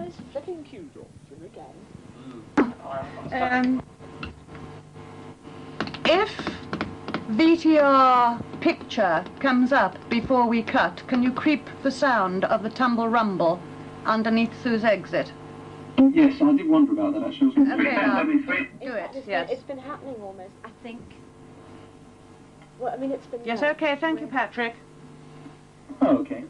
those flipping cue through again. If VTR picture comes up before we cut, can you creep the sound of the tumble rumble underneath Sue's exit? Yes, I did wonder about that actually. Okay, do it, yes. It's been happening almost, I think. Well, I mean, it's been... Yes, okay, thank you, Patrick. Oh, okay.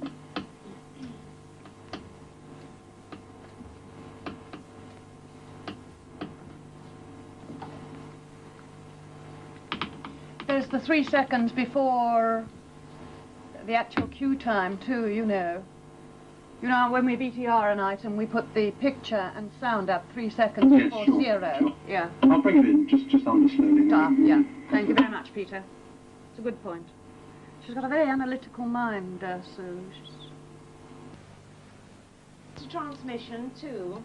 There's the 3 seconds before the actual cue time, too, you know. You know, when we VTR an item, we put the picture and sound up 3 seconds before sure, 0. Sure. Yeah. I'll bring it in, just under slowly. Yeah. Thank you very much, Peter. It's a good point. She's got a very analytical mind, Sue. It's a transmission, too.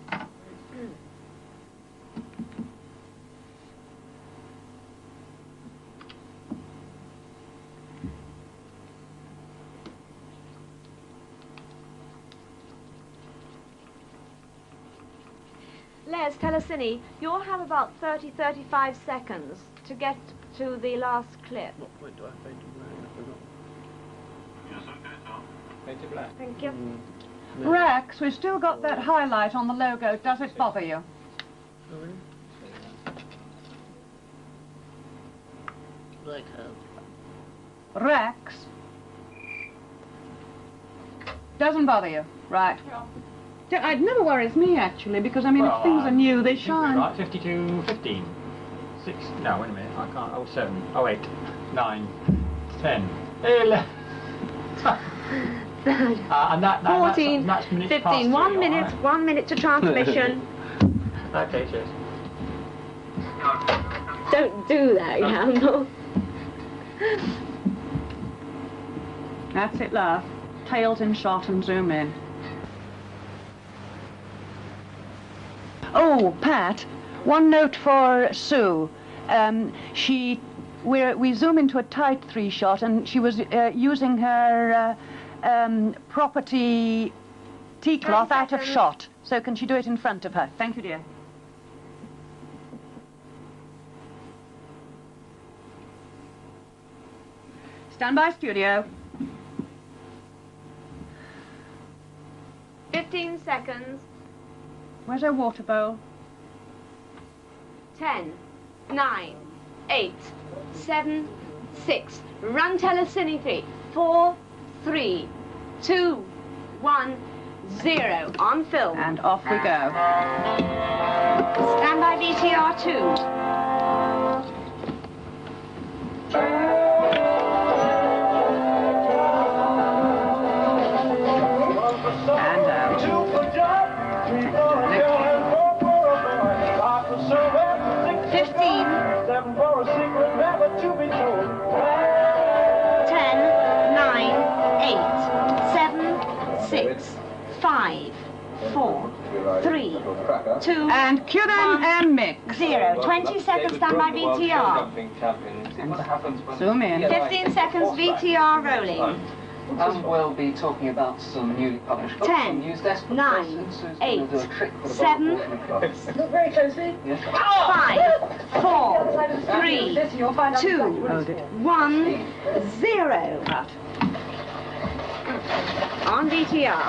Les, Telecine, you'll have about 30-35 seconds to get to the last clip. What point do I fade to black? I forgot. Yes, okay, Tom. Fade to black. Thank you. No. Rex, we've still got that highlight on the logo. Does it bother you? Oh, really? Like how? Rex? Doesn't bother you, right? Yeah. It never worries me, actually, because, I mean, Well, if things are new, they I think we're shine. Right, 52, 15. 6, no, wait a minute, I can't, oh, 7, oh, 8, 9, 10, 11. And that 14, that's minutes 15, past 1 3, minute, right? 1 minute to transmission. Okay, cheers. Don't do that, Campbell. That's it, love. Tails in shot and zoom in. Oh, Pat, one note for Sue. We zoom into a tight 3 shot, and she was using her property tea cloth out of shot. So can she do it in front of her? Thank you, dear. Stand by, studio. 15 seconds. Where's her water bowl? 10, 9, 8, 7, 6. Run Telecine 3. 4, 3, 2, 1, 0. On film. And off we go. Stand by VTR 2. And out. 15, 10, 9, 8, 7, 6, 5, 4, 3, 2, And cue them and mix. 0. 20 seconds stand by VTR. Zoom in. 15 seconds VTR rolling. We'll be talking about some newly published books 10, on News Desk. 9, 8, Do a trick with a 7, Look very closely. Yes. 5, 4, 3, 2, Hold it. 1, 0. Cut. On VTR.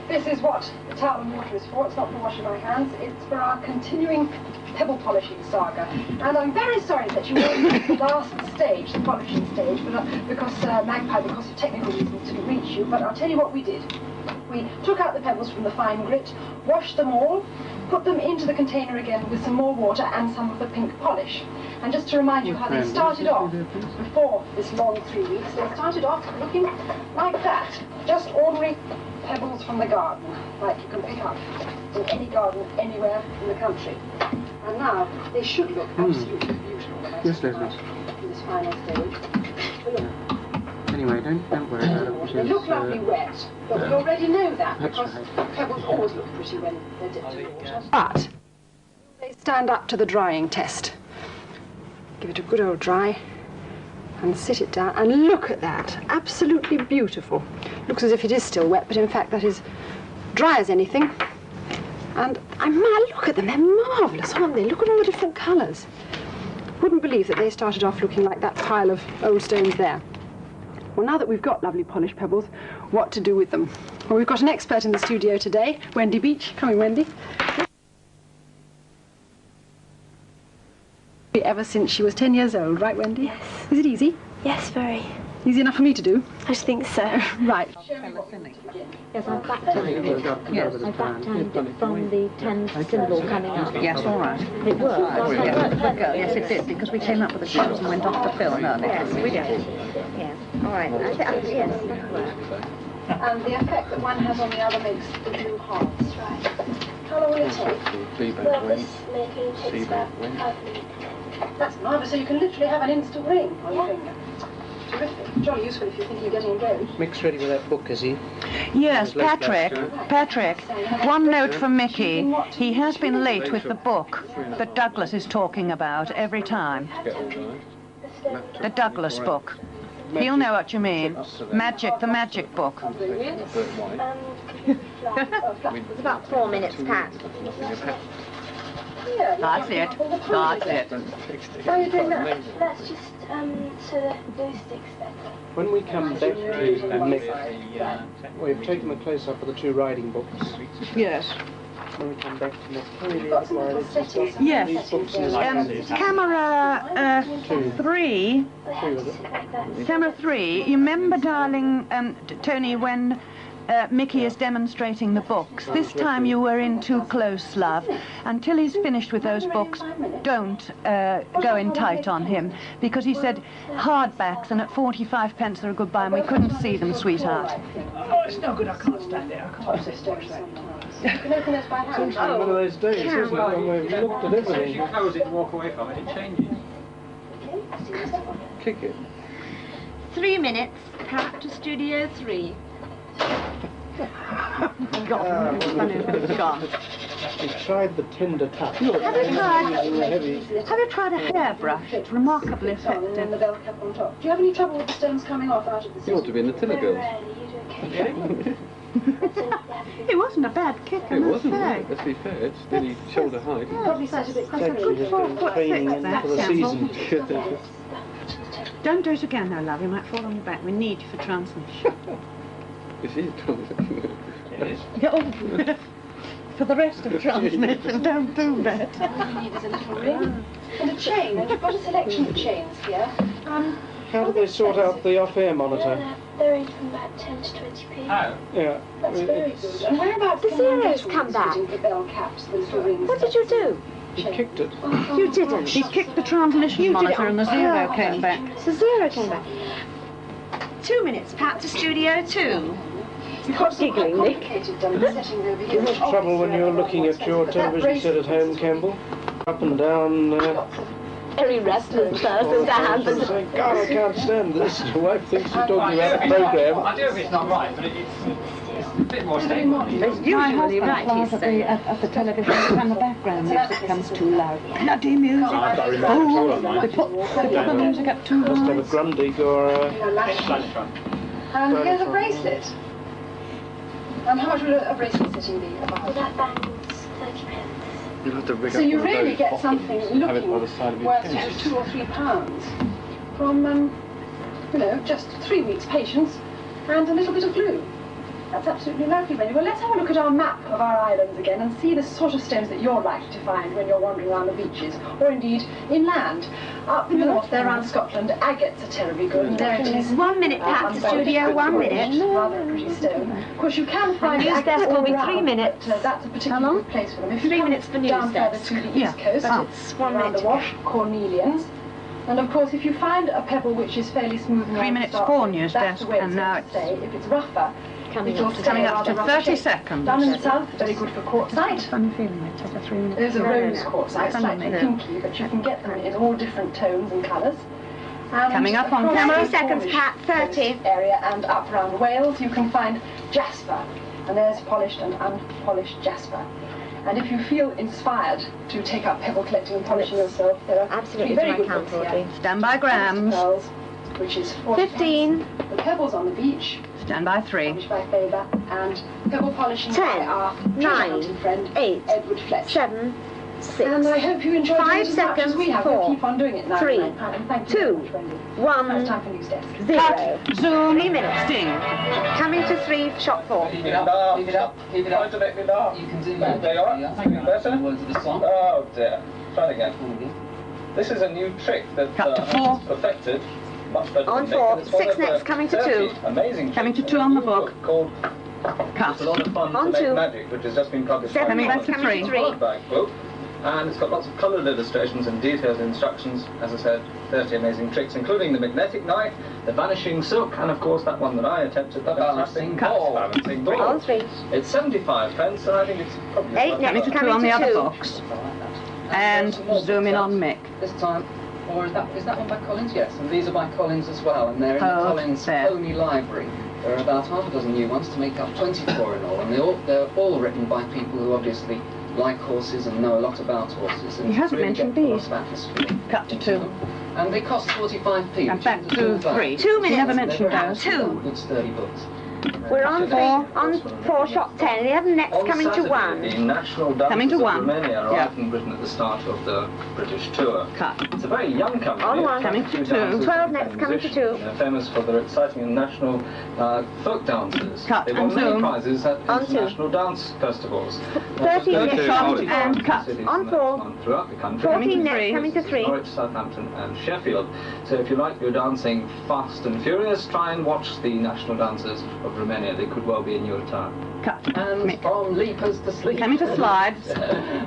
This is what the towel and water is for. It's not for washing my hands. It's for our continuing pebble polishing saga. And I'm very sorry that you weren't the last stage, the polishing stage, but because Magpie, because of technical reasons, didn't reach you. But I'll tell you what we did. We took out the pebbles from the fine grit, washed them all, put them into the container again with some more water and some of the pink polish. And just to remind you how they started off before this long 3 weeks, they started off looking like that. Just ordinary pebbles from the garden, like you can pick up in any garden anywhere in the country. And now they should look absolutely beautiful when I Yes, take Leslie. them to this final stage. But look, Anyway, don't worry about it. they look lovely wet, but we already know that That's because right. pebbles always look pretty when they're dipped in water. But they stand up to the drying test. Give it a good old dry, and sit it down and look at that. Absolutely beautiful. Looks as if it is still wet, but in fact that is dry as anything. And look at them, they're marvellous, aren't they? Look at all the different colours. Wouldn't believe that they started off looking like that pile of old stones there. Well, now that we've got lovely polished pebbles, what to do with them? Well, we've got an expert in the studio today, Wendy Beach. Come in, Wendy. Ever since she was 10 years old, right, Wendy? Yes. Is it easy? Yes, very. Easy enough for me to do? I think so. Right. Yes, I back-timed it. Yes. I back-timed it from the 10th symbol coming up. Yes, all right. It worked. Yes, it did, because we came up with the shoes and went off the film earlier. Yes, we did. Yes. All right. Yes, that worked. And the effect that one has on the other makes the blue hearts. That's right. How long will it take? Well, this making takes about 5 minutes. That's marvellous, so you can literally have an instant ring on your finger. Terrific. Jolly useful if you're thinking of getting engaged. Mick's ready with that book, is he? Yes, Patrick, one note from Mickey. He has been late with the book that Douglas is talking about every time. The Douglas book. He'll know what you mean. The magic book. It's about 4 minutes, Pat. That's it. That's it. How are you doing that? That's just so the glue sticks better. When we come back to Mick, we've taken the close-up of the 2 riding books. Yes. When we come back to Mick, can we leave it while it's just got Yes. these books in his hand? Camera 3. Camera 3. You remember, darling, Tony, when Mickey is demonstrating the books. This time you were in too close, love. Until he's finished with those books, don't go in tight on him, because he said hardbacks, and at 45 pence they're a good buy, and we couldn't see them, sweetheart. Oh, it's no good, I can't stand there. I can't. It's one of those days, isn't it, when we've looked at If you everything. close it and walk away from it, it changes. Kick it. 3 minutes, Pat to Studio 3. Gone. We tried the tinder touch. Have you tried a hairbrush? It's remarkably And then effective. the bell cap on top. Do you have any trouble with the stones coming off out of the You ought to be in the Tiller Very Girls. rarely, you do occasionally. It wasn't a bad kick, I It must wasn't, say. let's be fair, it's nearly shoulder height. Probably set a bit Actually, just been training in for the season. Don't do it again, though, love. You might fall on your back. We need you for transmission. Is he? For the rest of transmission, don't do that. All you need is a little ring and a chain, and you've got a selection of chains here. How do they sort out the off-air monitor? They're in from about 10 to 20p. Oh. Yeah. That's very good. And whereabouts The can one zeros get come all back. these little bell caps, the little rings? What did you do? He kicked it. You didn't. He kicked the transmission monitor and the zero came back. The 0 came back. 2 minutes, Pat to Studio 2. Stop giggling, Nick. You have trouble when you're looking at your television set at home, Campbell? Up and down. Very restless person to have and say, God, I can't stand this. The wife thinks you're talking about the program. I do if it's not right, but it's a bit more stable. It's usually right, he's saying. At the television, and the background music comes too loud. Bloody music! I've got a remote control on mine. They put the music up too Must have a loud. Grundig or Flash front. And here's a bracelet. How much would a bracelet sitting be about? Well, that bang's 30 pence. You'll have to rig So up you one of really those get boxes, something have it by the side of looking your worth chin. just £2 or £3 from, just 3 weeks' patience and a little bit of glue. That's absolutely lovely, Wendy. Well, let's have a look at our map of our islands again and see the sort of stones that you're likely to find when you're wandering around the beaches, or indeed inland. Up north, there around Scotland, agates are terribly good, and there it is. 1 minute, Pat to Studio 1 minute. Rather a pretty stone. Of course, you can find news agates desk will all be around, 3 minutes. but, that's a particularly good place for them. If you 3 come minutes for news down further desk. to the east coast, but it's 1 around minute. the Wash, Cornelians. And of course, if you find a pebble which is fairly smooth and 3 round to minutes start for with, news that's desk, the way and it's now going to stay. If it's rougher, Coming it will up to stay Coming up to rather 30 rough shape. seconds. Down in the south, very good for quartzite. Funny feeling they take a 3 minute. There's a rose quartzite, Funny, slightly no. pinky, but you can get them in all different tones and colours. And Coming up on across camera. the 30 seconds, Cornish Pat, 30. coast area and up around Wales, you can find jasper, and there's polished and unpolished jasper. And if you feel inspired to take up pebble collecting and polishing yourself, there are Absolutely three very to my good count, books here. Audrey. Stand by grams. Pearls, which is 40 15. The Pebbles on the Beach, Stand by 3. published by Faber, and Pebble Polishing 10, by our treasure 9, hunting friend, 8, Edward Fletcher. 7, 6. And I hope you enjoyed 5 it as much as seconds, we have. 4, We'll keep on doing it now. 3, And thank you 2, very much, Wendy. Now 1, it's time for News Desk. 0. Zoom. 3 minutes. Sting. Coming to 3, shot 4. Keep it up, keep it up, keep it up. to make me laugh. You can do that. There you are. Yeah. Feeling better? Words of the song. Oh dear. Try again. Try again. This is a new trick that Cut to 4. is perfected. Much better On than Nick, 4. and it's one 6 of the next, coming to 30 2. Amazing Coming to tricks 2 in on the a new book. Called Cut. It's a lot of fun On to make 2. magic, which has just been published 7 by Coming next, back to coming to 3. hardback book. And it's got lots of coloured illustrations and detailed instructions. As I said, 30 amazing tricks, including the magnetic knife, the vanishing silk, and of course that one that I attempted, the Balancing ball. ball. Balancing ball. On 3. It's 75 pence, and I think it's probably 8 quite next, clever. Coming to 2 on the coming other to 2. box. And zoom in on Mick. This time, or is that one by Collins? Yes, and these are by Collins as well, and they're in the Oh, Collins there. Pony Library. There are about half a dozen new ones to make up 24 in all, and they're all written by people who obviously like horses and know a lot about horses. And He hasn't really mentioned get a lot these. of atmosphere Cut to into 2. them. And they cost 45p. And which back isn't to too bad. 3. 2 You minutes. never mentioned They're those. 2. good sturdy books. We're on 4. On 4, shot 10. 11 next, On coming to Saturday, 1. the national Coming to dancers of 1. Romania Yeah. arrived in Britain at the start of the British tour. Cut. It's a very young company. On 1. Coming to 2. 12 next, coming to 2. They're famous for their exciting national folk dances. Cut They and won many zoom. prizes at On 2. international dance festivals. 13 next, shot coming to and 4. cut. Cities On and 4. throughout the country. 14 next, 3. coming to 3. Norwich, Southampton and Sheffield. So if you like your dancing fast and furious, try and watch the national dancers of Romania. They could well be in your town. Cut. And Mick. from leapers to sleep. Coming to slides.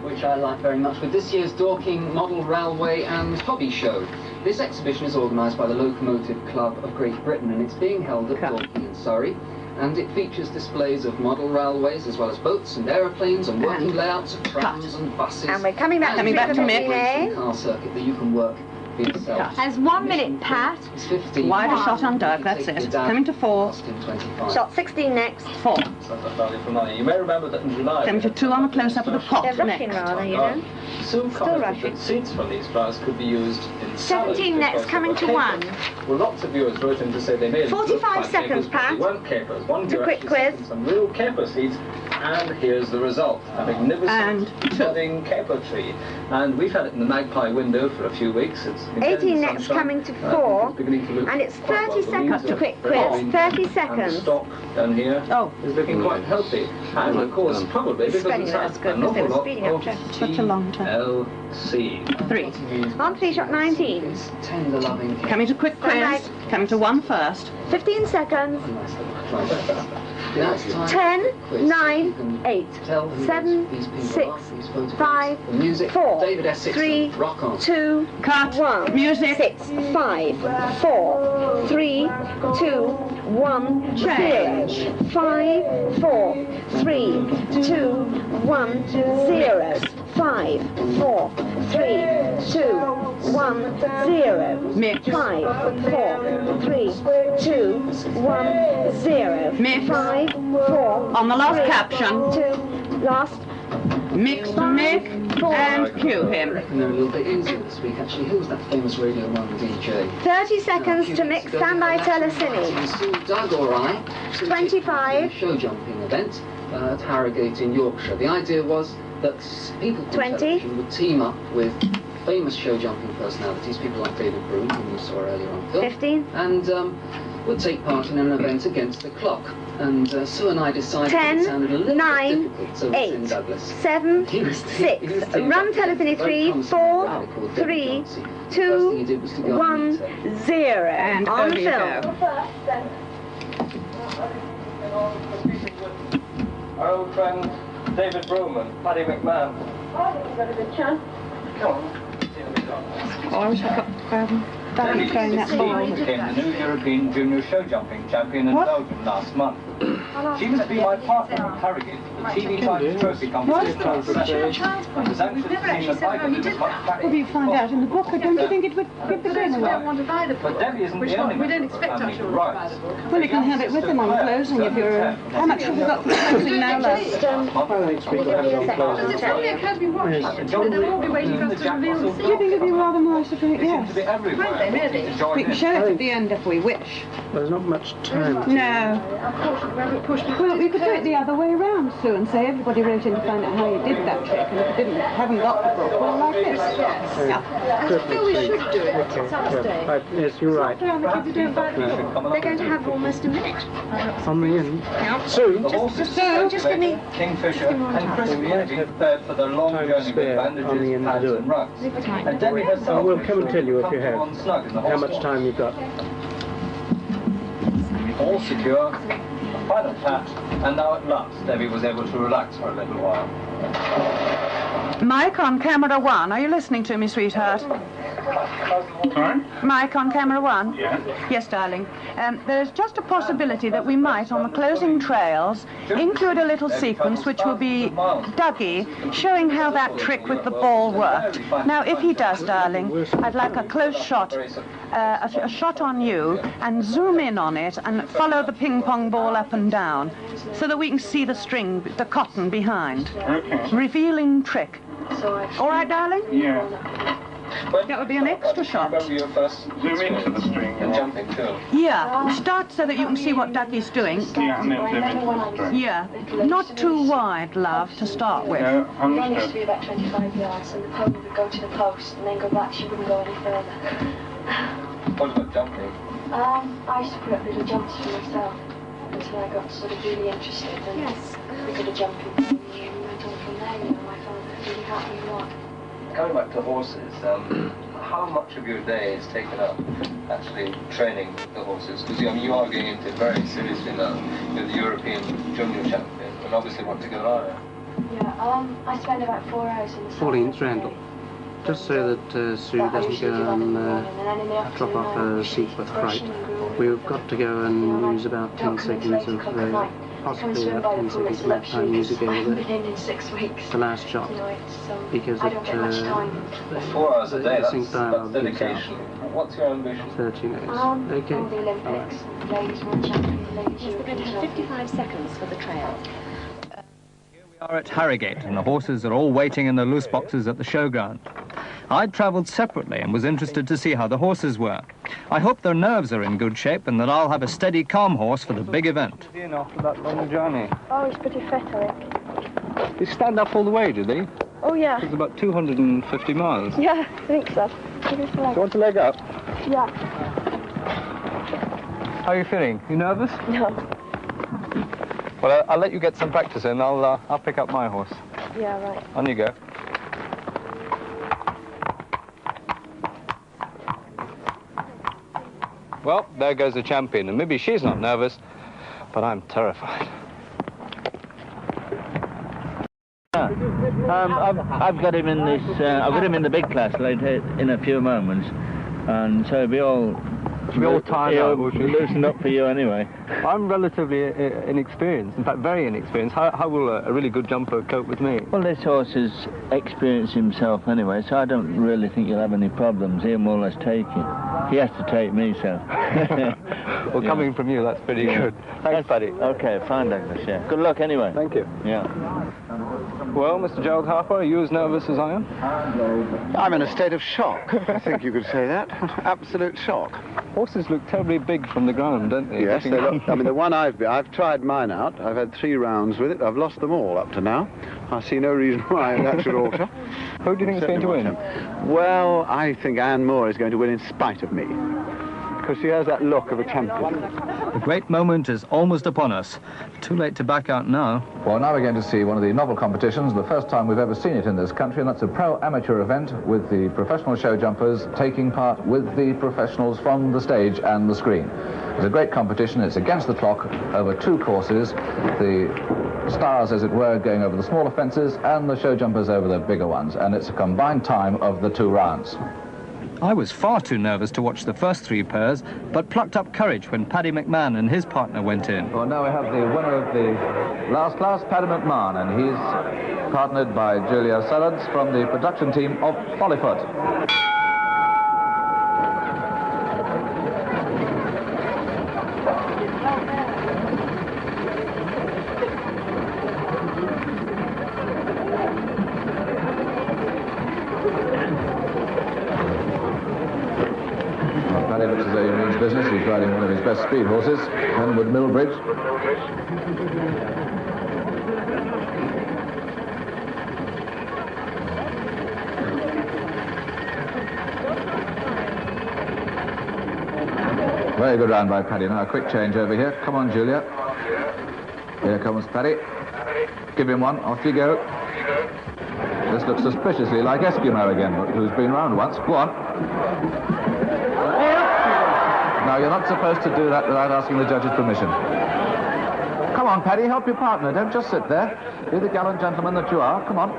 Which I like very much, with this year's Dorking Model Railway and Hobby Show. This exhibition is organised by the Locomotive Club of Great Britain, and it's being held at Cut. Dorking in Surrey. And it features displays of model railways, as well as boats and aeroplanes, and working And layouts of trams and buses. And we're coming back to Coming back to 3 Mick. minutes. car circuit that you can work for yourself. Cut. As 1 minute, Pat. It's 15. Wider One. shot on Doug, You that's take it. your dad, Coming to 4. costing 25. Shot 16 next. 4. So that's value for money. You may remember that in July... Coming to 2 on a close-up of the pot They're rushing next. rather, you know. Soon Still commented rushing. that seeds from these flowers could be used in 17 next, coming to 1. Well, lots of viewers wrote in to say they may 45 look like seconds, capers, but Pat. they weren't capers. One It's a viewer quick actually quiz. sent in some real caper seeds, and here's the result. A magnificent And 2. budding caper tree. And we've had it in the Magpie window for a few weeks. It's been 18 getting next, sunshine. coming to I think 4. it's beginning to look And it's quite 30 well. The seconds leaves are quick very quiz. green, 30 And the seconds. stalk down here Oh. is looking quite healthy. And of course, probably because Spelling it's that had was good, an because they awful were lot speeding up of Jeff. Such a long time. TLC. 3. On 3, shot 19. It's tender loving. Coming to quick quiz. Coming to 1 first. 15 seconds. Nice little client. Now it's time 10, for a quiz. 9, You can 8, tell who 7, these people 6, are, these photographs, 5, the music, 4, David Essex, 3, rock on. 2, Cut. 1. Music. 6, 5, 4, 3, 2, 1, Change. 0. 5, 4, 3, 2, 1, 0. 5, 4, 3, 2, 1, 0. Mick. 5, 4, 3, 2, 1, 0. Mick. 5, 4. On the last 3, caption. 2, last. Mix to Mick and cue him. And they're a little bit easier this week, actually. Who was that famous Radio 1 DJ? 30 seconds to mix Standby Telecine. Doug or I. 25. A show jumping event at Harrogate in Yorkshire. The idea was that people from 20. television would team up with famous show jumping personalities, people like David Broom, whom you saw earlier on film, 15. and would take part in an event against the clock. And Sue and I decided 10, it sounded a little 9, bit difficult, so we 8, sent Douglas. 7, He was 6. he was teamed Run up with a Telecine very 3, promising 4, guy called 3, David Dancy. First 2, thing he did was to go 1, and 0. And on over you film. go. Our old friend David Broom and Paddy McMahon. Come on. Oh, I wish I could David throwing that ball. became the new European junior show jumping champion in Belgium last month. She was to be my partner in Harrogate for the TV5 trophy competition last Saturday. I was anxious to see the bike and it was much What do you find out in the book? But don't you think it would give the game away? But Debbie isn't the only member of the family who writes. Well, you can have it with them on closing if you're... How much have we got for closing now, love? It's only Academy Watch, but there will be waiting for us to reveal the Do you think it'd be rather nice if we... They seem to be Yes. everywhere. Saturday, maybe. We can show it at the end if we wish. There's not much time. No. Well, we could do it the other way around, Sue, and say everybody wrote in to find out how you did that trick, and if you haven't got the book, well, like this. Yeah. I feel we should do it at some stage. Yes, you're right. After the kids don't buy the book. They're going to have almost a minute. On the end. Yeah. Sue? Just give me... Kingfisher and Crispy have been prepared for their long journey with bandages, pads and rugs. And Debbie herself We'll come and tell you if you have. How much time? time you've got. All secure, a final pat, and now at last Debbie was able to relax for a little while. Mike on camera 1, are you listening to me, sweetheart? Sorry? Mike on camera 1? Yes. Yes, darling. There's just a possibility that we might, on the closing trails, include a little sequence which will be Dougie showing how that trick with the ball worked. Now, if he does, darling, I'd like a close shot, a shot on you, and zoom in on it and follow the ping-pong ball up and down, so that we can see the string, the cotton behind. Okay. Revealing trick. All right, darling? Yeah. That would be an extra shot. Remember your first Zoom into the string. and jumping too. Yeah, start so that you can see what Dougie's doing. Yeah, and then zoom into the string. Yeah, not too wide, love, to start with. No, The run used to understood. be about 25 yards, and the pony would go to the post and then go back. She wouldn't go any further. What about jumping? I used to put up little jumps for myself until I got sort of really interested and we got a jumping pony and we went on from there. You know, I found it really happy a lot. Coming back to horses, how much of your day is taken up actually training the horses? Because you are getting into it very seriously now. You're the European junior champion, and obviously want to go higher. Yeah, I spend about 4 hours in the saddle. Pauline, Randall. Just so that Sue doesn't go and drop off her seat with fright. We've got to go and use about 10 seconds of, possibly about 10 seconds of that time music over the last shot. Because it, 4 hours a day, the sync that's dialogue gives dedication. What's your ambition? 30 minutes. Okay. All the Olympics, ladies world champion, ladies Yes, they're going to have 55 seconds for the trail. We are at Harrogate, and the horses are all waiting in the loose boxes at the showground. I'd travelled separately and was interested to see how the horses were. I hope their nerves are in good shape and that I'll have a steady, calm horse for the big event. After that long journey. Oh, he's pretty fit, I think. He stand up all the way, did he? Oh, yeah. It's about 250 miles. Yeah, I think so. Do you want to leg up? Yeah. How are you feeling? You nervous? No. Well, I'll let you get some practice in. I'll pick up my horse. Yeah, right. On you go. Well, there goes the champion, and maybe she's not nervous, but I'm terrified. I've got him in this. I've got him in the big class later in a few moments, and so it'll be all tired out, will you? loosened up for you anyway. I'm relatively inexperienced, in fact very inexperienced. How will a really good jumper cope with me? Well, this horse has experienced himself anyway, so I don't really think you'll have any problems. He'll more or less take you. He has to take me, so. Well, coming from you, that's pretty good. Thanks, buddy. Okay, fine, Douglas, yeah. Good luck anyway. Thank you. Yeah. Well, Mr. Gerald Harper, are you as nervous as I am? I'm in a state of shock. I think you could say that. Absolute shock. Horses look terribly big from the ground, don't they? Yes, they look. I mean, the one I've tried mine out. I've had 3 rounds with it. I've lost them all up to now. I see no reason why that should alter. Who do you think is going to win? Well, I think Anne Moore is going to win in spite of me, because she has that look of a champion. The great moment is almost upon us. Too late to back out now. Well, now we're going to see one of the novel competitions, the first time we've ever seen it in this country, and that's a pro-amateur event with the professional show jumpers taking part with the professionals from the stage and the screen. It's a great competition. It's against the clock over 2 courses. The stars, as it were, going over the smaller fences and the show jumpers over the bigger ones, and it's a combined time of the 2 rounds. I was far too nervous to watch the first 3 pairs, but plucked up courage when Paddy McMahon and his partner went in. Well, now we have the winner of the last class, Paddy McMahon, and he's partnered by Julia Salads from the production team of Follyfoot. riding one of his best speed horses, Henwood Millbridge. Very good round by Paddy. Now a quick change over here. Come on, Julia. Here comes Paddy. Give him one. Off you go. This looks suspiciously like Eskimo again, but who's been round once. Go on. No, you're not supposed to do that without asking the judge's permission. Come on, Paddy, help your partner. Don't just sit there. Be the gallant gentleman that you are. Come on.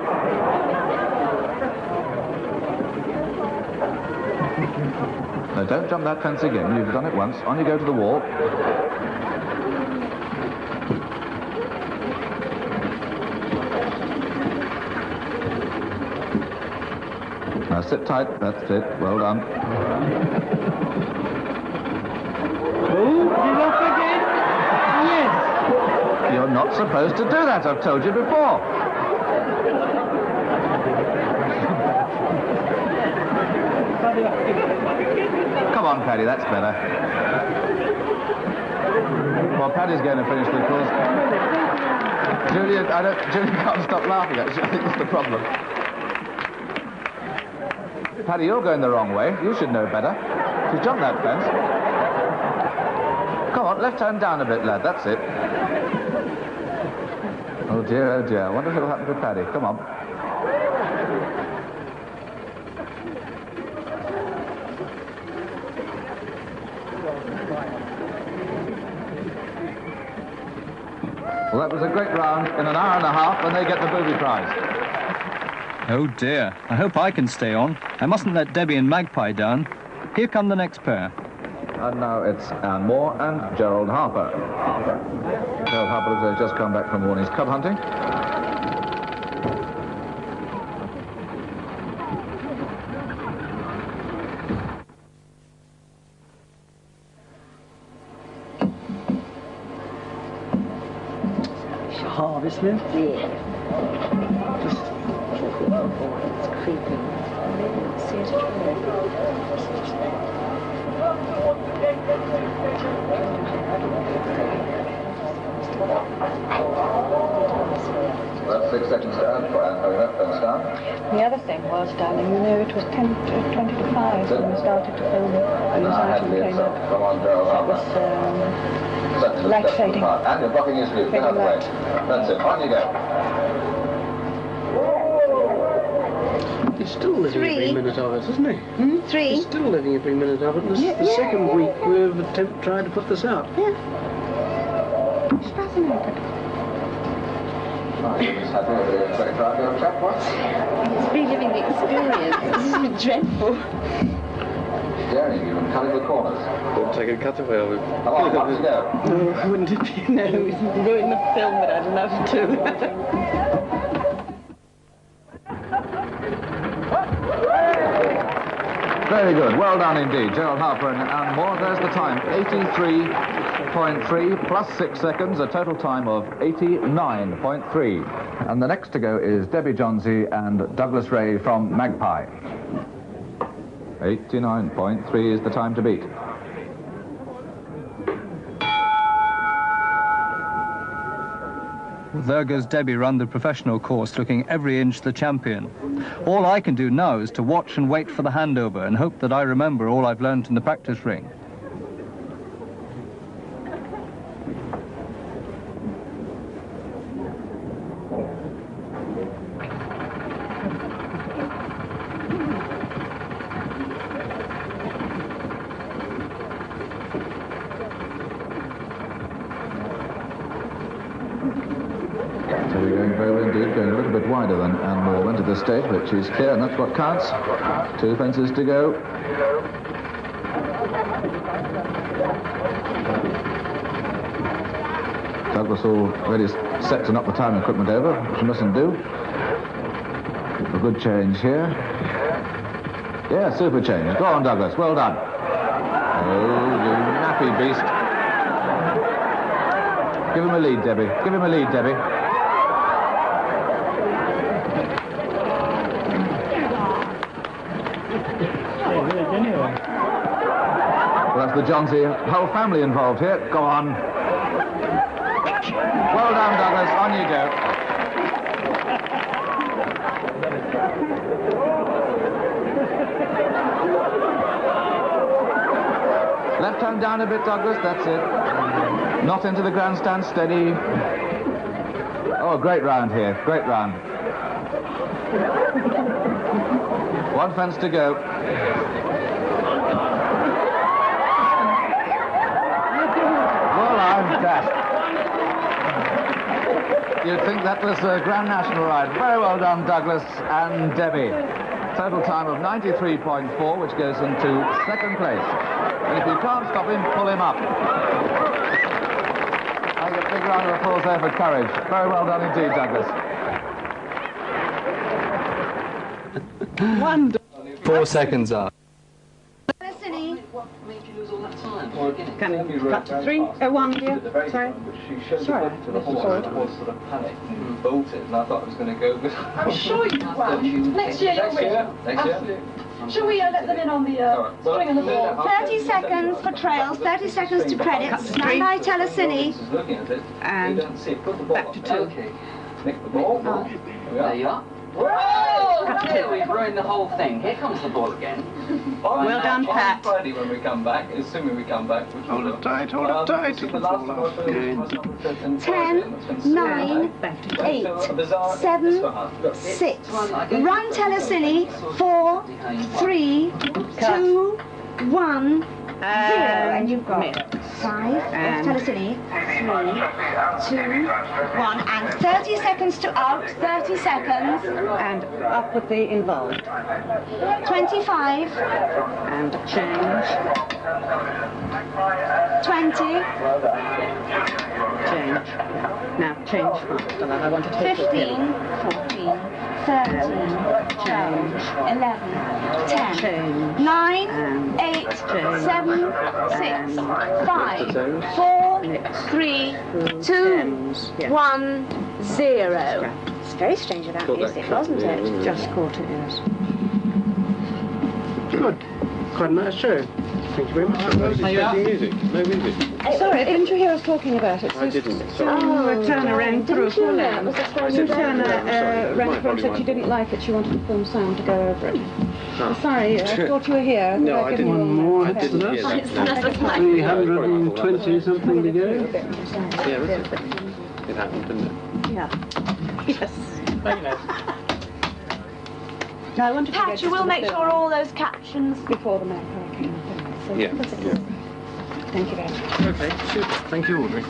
No, don't jump that fence again. You've done it once. On you go to the wall. Now sit tight. That's it. Well done. Oh, he's off again. Yes. You're not supposed to do that. I've told you before. Come on, Paddy, that's better. Well, Paddy's going to finish the course. Julia can't stop laughing, actually. I think that's the problem. Paddy, you're going the wrong way. You should know better. She's jumped that fence. Come on, left hand down a bit, lad. That's it. Oh, dear, oh, dear. I wonder what'll happen to Paddy. Come on. Well, that was a great round in an hour and a half, and they get the booby prize. Oh dear, I hope I can stay on. I mustn't let Debbie and Magpie down. Here come the next pair. And now it's Anne Moore and Gerald Harper. Gerald Harper has just come back from morning's cub hunting. Harvest then? Yeah. It's creeping. See it That's 6 seconds to Anne for Anne, having that fence down. The other thing was, darling, you know, it was 20 to 5 when we started to film when this item came up. Come on, Gerald Harper. It was lactating. And you're blocking his view. Get out of the way. That's it. On you go. He's still living every minute of it, isn't he? 3. He's still living every minute of it. This is the second week we've tried to put this out. Yeah. It's fascinating. It's reliving the experience. This has been dreadful. Daring you and cutting the corners. Don't take a cutaway of it. Come on, let's go. No, wouldn't it be? No, it's ruined the film, but I'd love to. Very good. Well done indeed. Gerald Harper and Anne Moore. There's the time. 83.3 plus 6 seconds, a total time of 89.3. And the next to go is Debbie Johnsey and Douglas Ray from Magpie. 89.3 is the time to beat. Well, there goes Debbie round the professional course, looking every inch the champion. All I can do now is to watch and wait for the handover and hope that I remember all I've learned in the practice ring. So we're going very well indeed, going a little bit wider than Anne Moore went at this stage, but she's clear, and that's what counts. 2 fences to go. Douglas already set to knock the time equipment over, which you mustn't do. A good change here. Yeah, super change. Go on, Douglas. Well done. Oh, you nappy beast. Give him a lead, Debbie. Give him a lead, Debbie. Well, that's the Johnsy, whole family involved here. Go on. Well done, Douglas. On you go. Left hand down a bit, Douglas. That's it. Not into the grandstand. Steady. Oh, great round here. Great round. One fence to go. Well, I'm dashed. You'd think that was a Grand National ride. Very well done, Douglas and Debbie. Total time of 93.4, which goes into second place. And if you can't stop him, pull him up. I get a big round of applause there for courage. Very well done indeed, Douglas. 4 seconds up. What made you lose all that time? Can you cut to 3? 1, dear? Sorry? Sorry. To the horse, and the horse sort of panicked and bolted, and I thought it was going to go. I'm sure you will. Next year you'll win. Next year? Shall we let them in on the string and the ball? 30 seconds for trails, 30 seconds to credits. Stand by Telecine. And back to 2. Okay. Nick the ball. There you are. Whoa! Here we've ruined the whole thing. Here comes the ball again. Well done, Pat. On Friday when we come back, assuming we come back. Hold it tight, hold it tight. The last one was 10, 9, 8, 7, 6. Run Telecine. 4, 3, 2, 1, 0. And you've got 5. And Telecine. 3, 2, 1. And 30 seconds to out. 30 seconds. and up with the involved. 25. And change. 20. Change. Now change faster. I want to take 15. 14. 13. 12. 11. 10. Change. 9. And 8. change. 7. 6. 5. 4. 3. 2. 1. 0. It's very strange without music, wasn't it? Just quarter ears. Good. Quite a nice show. Thank you very much. I was expecting music. No music. Sorry, didn't you hear us talking about it? I didn't. Turner ran through didn't you know? Poland. Was that when you Turner sorry. ran My through and said body she didn't like it. She wanted the film sound to go over it. Oh. Sorry, I thought you were here. No, I didn't. One more. I didn't hear that. 320 something to go. Yeah, that's it. It happened, didn't it? Yeah. Yes. Very nice. No, I wanted to Pat, you will make sure all those captions before the Magpie came up. So Yeah. Thank you very much. Okay, super. Thank you, Audrey.